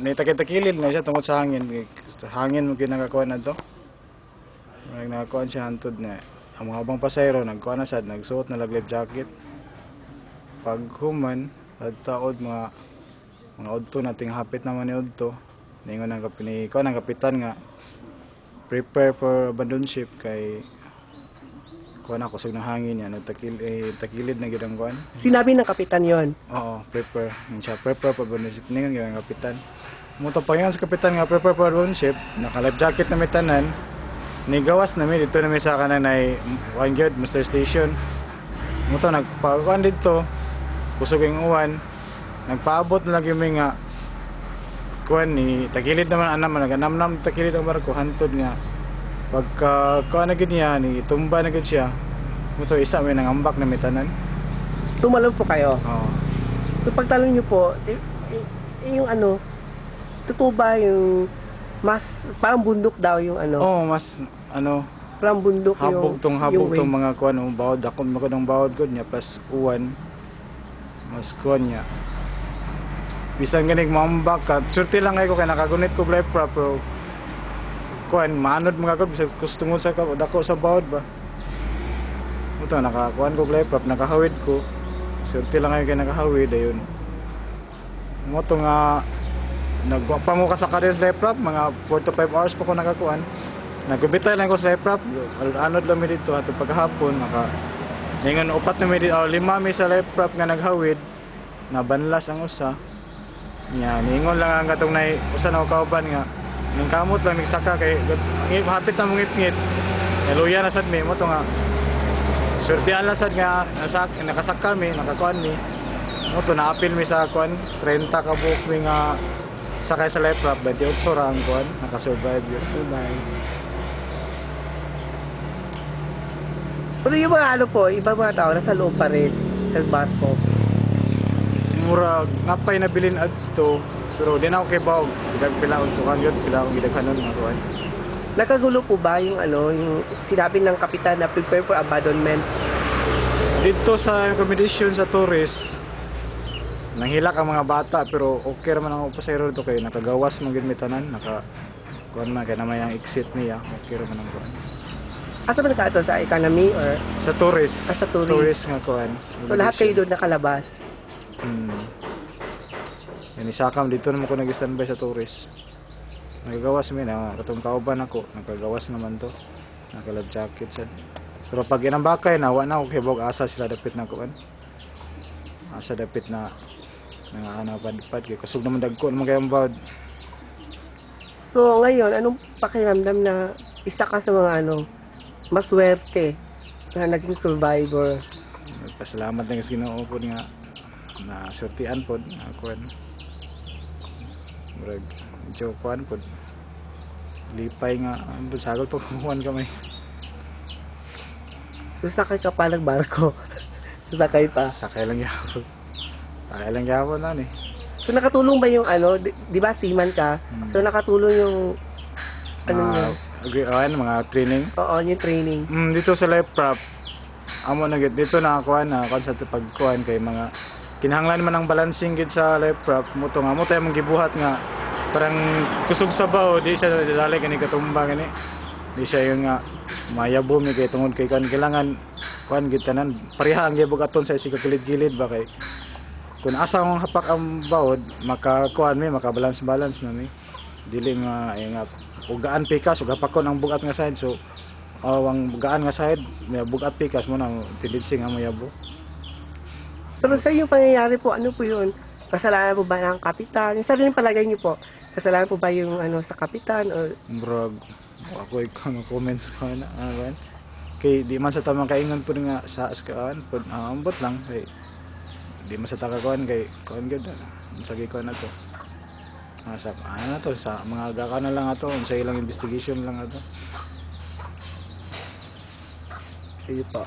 takit-takilid na siya tungkol sa hangin. Sa hangin mo ginagakuan na to. Nagkuhan siya hantod na ang mga ubang pasayro nagkuhan na sad nagsuot na life jacket. Pag human at taod mga udto nating hapit naman ni udto. Ningon ang kapitan nga prepare for abandon ship kay kuha na kusog ng hangin yan takilid na gid ang kuan. Sinabi ng kapitan yon. Oo, prepare siya prepare for abandon ship ningon gyud ang kapitan. Muto pa yan sa kapitan nga prepare for abandon ship naka life jacket na may tanan ni gawas na mi dito na may sa kanan ay one gyud Mr. Station. Muto nagpakuan dito kusog ang uwan nagpaabot na lagi mi nga kuan ni takilid naman man naganamnam takilid ang barko hantod nga pagka kuan na gid niya ni tumba na gid siya muto isa may nangambak na mitanan Tumalon po kayo. oo So pagtalon niyo po yung totoo ba yung mas parang bundok daw yung oo mas parang bundok habog tong way. mga kuan bawod dakon magod ang bawod gud niya plus uwan mas kuan niya bisan ganig mambak ka surti lang ay ko kay nakagunit ko life prop pero kuan manod mga ko bisan kustungod sa dako sa bawod ba muto nakakuan ko life prop nakahawid ko surti lang ay kay nakahawid ayun moto nga nagpa mo ka sa kades life prop mga 4 to 5 hours pa ko nakakuan nagbitay lang ko sa life prop anod lang mi dito ato paghapon ningon upat na mi dito 5 mi sa life prop nga naghawid nabanlas ang usa nya ningon lang ang katong nay usa na kauban nga ning kamot lang migsaka kay hapit na mungit-ngit luya na sad mi mo to nga surtian lang sad nga nakasakal mi nakakuan mi mo to naapil mi sa kuan 30 ka buok mi nga sakay sa life raft 28 ra ang kuan nakasurvive yun Pero yung mga ibang mga tao nasa loob pa rin sa barko. Murag napay nabilin adto pero di na ako kay bawog pilaon ko kan yun pilaon gidaghanon nga kuan Nakagulo po ba yung yung sinabi ng kapitan na prepare for abandonment? dito sa accommodation sa tourist nanghilak ang mga bata pero okay raman ang pasahero dito kay nakagawas man gid mi tanan kuan man kay naman ang exit niya okay raman ang kuan Asa ba nagkaato sa economy or sa tourist sa tourist? Tourist nga kuan So lahat kayo doon nakalabas? Yan isakam dito naman ko nag-standby sa tourist. Nagagawas mi na katong kauban ako, nagagawas naman to. Naka-life jacket sad. Pero pag inambakay na wa na ako kay bog asa sila dapit na kuan. Asa dapit na nga padpad kay kusog naman dagko naman kay ang bawd. So ngayon anong pakiramdam na isa ka sa mga maswerte na naging survivor? Pasalamat na sa Ginoo po nga na sortian pod kuan murag medyo kuan pod lipay nga ambot sagol pa kuan kamay Sakay ka pa ng barko. Sakay pa. sakay lang yapon na ni So nakatulong ba yung di ba seaman ka? So nakatulong yung mga training Oo, yung training. dito sa life prop amo na dito na kuan na sa pagkuan kay mga kinahanglan man ang balancing gid sa life prop mo tayo mong gibuhat nga parang kusog sa baw di siya dali kani katumba gani di siya yung nga mayabo mi kay tungod kay kailangan kuan gid tanan pareha ang gibog aton sa sikagilid-gilid ba kay kung asa ang hapak ang bawod makakuan mi makabalance na mi dili nga ugaan pikas ug hapakon ang bugat nga side so ang bugaan nga side may bugat pikas mo na tendency nga mayabo. Pero sa yung pangyayari po, ano po yun? Kasalanan po ba ng kapitan? Yung sabi yung palagay niyo po, kasalanan po ba yung sa kapitan? Or Brog, ako ikang comments ko na. Kay di man sa tamang kaingon po nga sa askaan, ambot lang. Kay di man sa takakuan kay kuan gud. Sagi ko na to. Sa mga gaka na lang ato, sa ilang investigation lang ato. Sige pa.